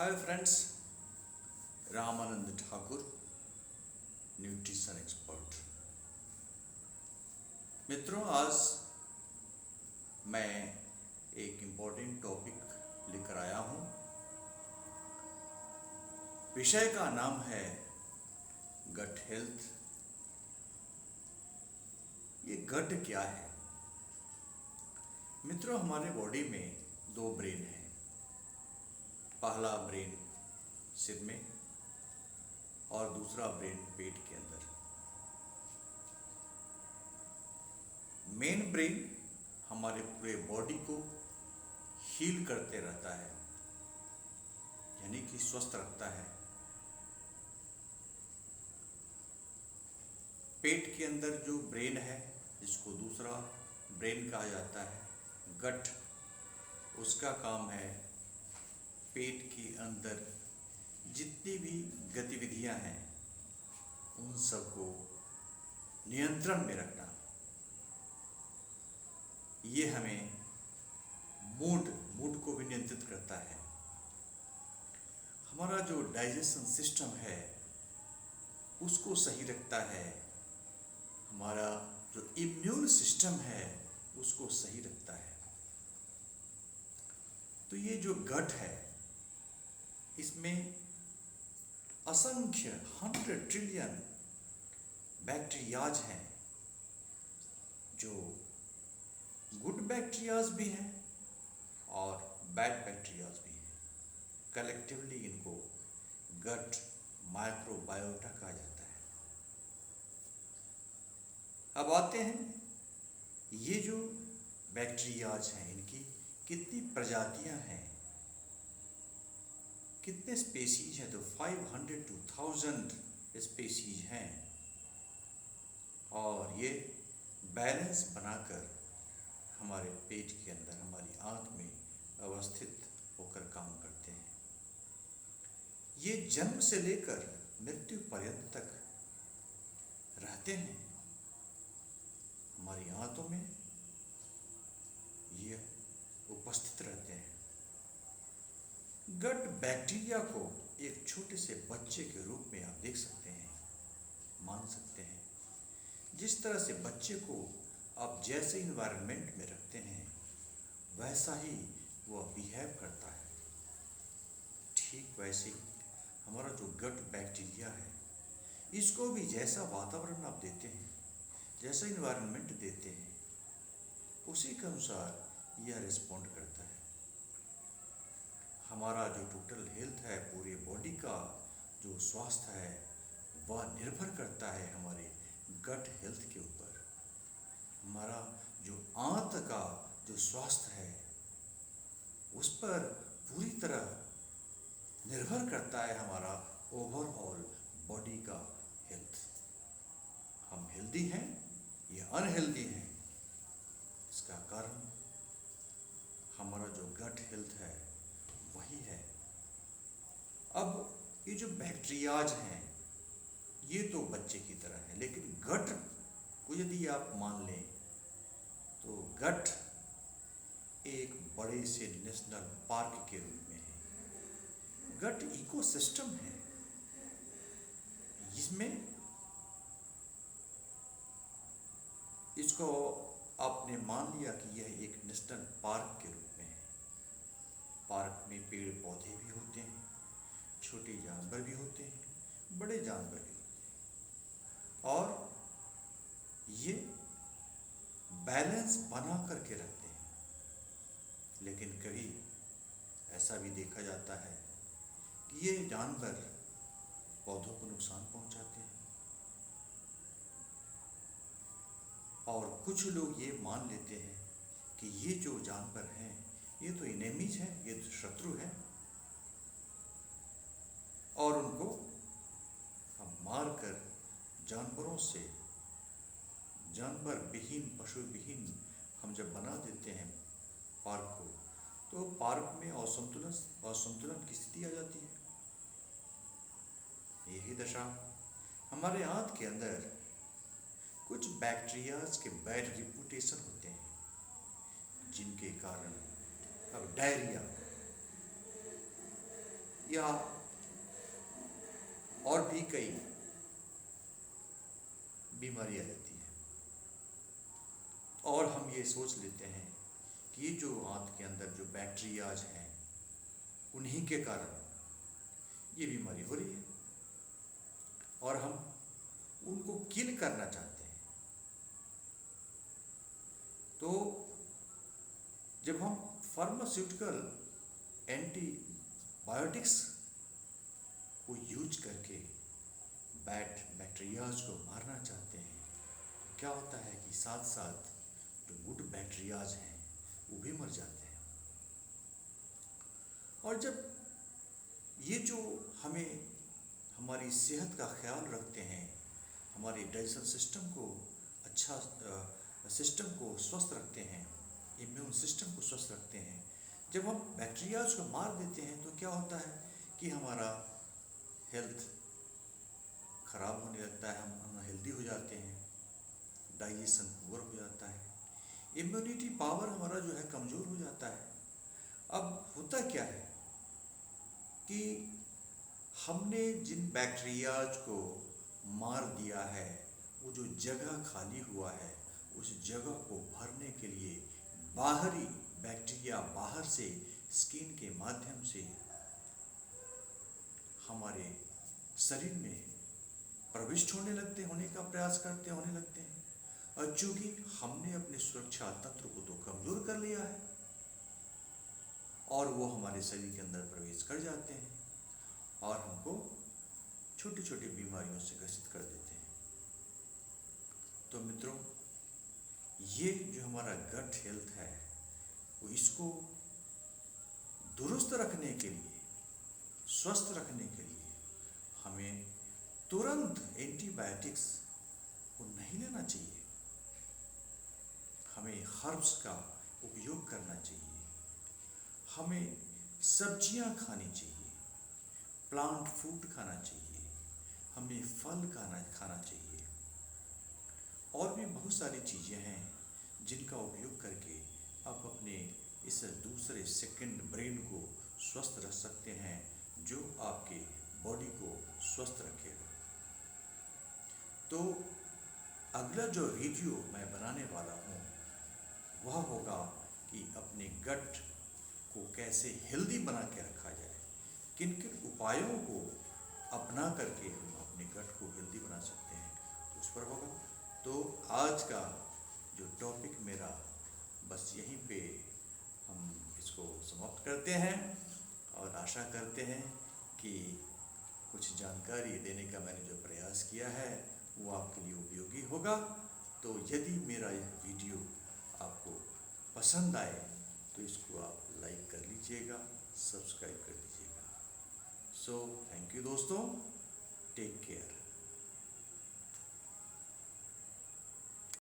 Hi friends, Ramanand Thakur, nutrition expert. मित्रों, आज मैं एक इम्पोर्टेंट टॉपिक लेकर आया हूँ। विषय का नाम है गट हेल्थ। ये गट क्या है? मित्रों, हमारे बॉडी में दो ब्रेन हैं। पहला ब्रेन सिर में और दूसरा ब्रेन पेट के अंदर। मेन ब्रेन हमारे पूरे बॉडी को हील करते रहता है, यानी कि स्वस्थ रखता है। पेट के अंदर जो ब्रेन है, जिसको दूसरा ब्रेन कहा जाता है, गट, उसका काम है पेट के अंदर जितनी भी गतिविधियां हैं उन सबको नियंत्रण में रखना। ये हमें मूड को भी नियंत्रित करता है। हमारा जो डाइजेशन सिस्टम है उसको सही रखता है। हमारा जो इम्यून सिस्टम है उसको सही रखता है। तो ये जो गट है, इसमें असंख्य 100 ट्रिलियन बैक्टीरियाज हैं, जो गुड बैक्टीरियाज भी हैं और बैड बैक्टीरियाज भी हैं। कलेक्टिवली इनको गट माइक्रोबायोटा कहा जाता है। अब आते हैं, ये जो बैक्टीरियाज हैं, इनकी कितनी प्रजातियां हैं, कितने स्पेसीज हैं? तो 500 to 1000 स्पेसीज हैं और ये बैलेंस बनाकर हमारे पेट के अंदर, हमारी आंत में अवस्थित होकर काम करते हैं। ये जन्म से लेकर मृत्यु पर्यंत तक रहते हैं हमारी आंतों में, ये उपस्थित रहते हैं। गट बैक्टीरिया को एक छोटे से बच्चे के रूप में आप देख सकते हैं, मान सकते हैं। जिस तरह से बच्चे को आप जैसे इन्वायरमेंट में रखते हैं वैसा ही वो बिहेव करता है। ठीक वैसे ही हमारा जो गट बैक्टीरिया है, इसको भी जैसा वातावरण आप देते हैं, जैसा इन्वायरमेंट देते हैं, उसी के अनुसार यह रिस्पॉन्ड करता है। हमारा जो टोटल हेल्थ है, पूरे बॉडी का जो स्वास्थ्य है, वह निर्भर करता है हमारे गट हेल्थ के ऊपर। हमारा जो आंत का जो स्वास्थ्य है उस पर पूरी तरह निर्भर करता है हमारा ओवरऑल बॉडी का हेल्थ। हम हेल्दी हैं या अनहेल्दी हैं, इसका कारण हमारा जो गट हेल्थ है वही है। अब ये जो बैक्टीरियाज हैं ये तो बच्चे की तरह है, लेकिन गट को यदि आप मान लें तो गट एक बड़े से नेशनल पार्क के रूप में है। गट इकोसिस्टम है, जिसमें इसको आपने मान लिया कि यह एक नेशनल पार्क के रूप में है। पार्क में पेड़ पौधे भी होते हैं, छोटे जानवर भी होते हैं, बड़े जानवर भी होते हैं, और ये बैलेंस बना करके रखते हैं। लेकिन कभी ऐसा भी देखा जाता है कि ये जानवर पौधों को नुकसान पहुंचाते हैं, और कुछ लोग ये मान लेते हैं कि ये जो जानवर हैं ये तो एनिमीज हैं, ये तो शत्रु हैं, और उनको हम मारकर जानवरों से, जानवर विहीन, पशु विहीन हम जब बना देते हैं पार्क को, तो पार्क में असंतुलन की स्थिति आ जाती है। यही दशा हमारे आंत के अंदर कुछ बैक्टीरियाज के बैड रिपुटेशन होते हैं, जिनके कारण अब डायरिया, या और भी कई बीमारियां रहती हैं, और हम ये सोच लेते हैं कि ये जो आंत के अंदर जो बैक्टीरियाज हैं उन्हीं के कारण ये बीमारी हो रही है, और हम उनको किल करना चाहते हैं। तो जब हम फार्मास्यूटिकल एंटीबायोटिक्स को यूज करके बैक्टीरियाज को मारना चाहते हैं, तो क्या होता है कि साथ साथ जो गुड बैक्टीरियाज हैं वो भी मर जाते हैं। और जब ये जो हमें हमारी सेहत का ख्याल रखते हैं, हमारे डाइजेशन सिस्टम को अच्छा सिस्टम को स्वस्थ रखते हैं, इम्यून सिस्टम को स्वस्थ रखते हैं, जब हम बैक्टीरियाज को मार देते हैं तो क्या होता है कि हमारा हेल्थ खराब होने लगता है, हम अनहेल्दी हो जाते हैं, डाइजेशन पुअर हो जाता है, इम्यूनिटी पावर हमारा जो है कमज़ोर हो जाता है। अब होता क्या है कि हमने जिन बैक्टीरियाज को मार दिया है, वो जो जगह खाली हुआ है उस जगह को भरने के लिए बाहरी बैक्टीरिया बाहर से स्किन के माध्यम से हमारे शरीर में प्रविष्ट होने का प्रयास होने लगते हैं, और चूंकि हमने अपने सुरक्षा तंत्र को तो कमजोर कर लिया है और वो हमारे शरीर के अंदर प्रवेश कर जाते हैं और हमको छोटी छोटी बीमारियों से ग्रसित कर देते हैं। तो मित्रों, ये जो हमारा गट हेल्थ है वो इसको दुरुस्त रखने के लिए, स्वस्थ रखने के लिए हमें तुरंत एंटीबायोटिक्स को नहीं लेना चाहिए। हमें हर्ब्स का उपयोग करना चाहिए, हमें सब्जियां खानी चाहिए, प्लांट फूड खाना चाहिए, हमें फल खाना चाहिए, और भी बहुत सारी चीज़ें हैं जिनका उपयोग करके आप अपने इस दूसरे सेकंड ब्रेन को स्वस्थ रख सकते हैं, जो आपके बॉडी को स्वस्थ रखेगा। तो अगला जो वीडियो मैं बनाने वाला हूँ वह होगा कि अपने गट को कैसे हेल्दी बना के रखा जाए, किन किन उपायों को अपना करके हम अपने गट को हेल्दी बना सकते हैं, तो उस पर होगा। तो आज का जो टॉपिक मेरा बस यहीं पे हम इसको समाप्त करते हैं, और आशा करते हैं कि कुछ जानकारी देने का मैंने जो प्रयास किया है वो आपके लिए उपयोगी होगा। तो यदि मेरा यह वीडियो आपको पसंद आए तो इसको आप लाइक कर लीजिएगा, सब्सक्राइब कर दीजिएगा। सो थैंक यू दोस्तों, टेक केयर।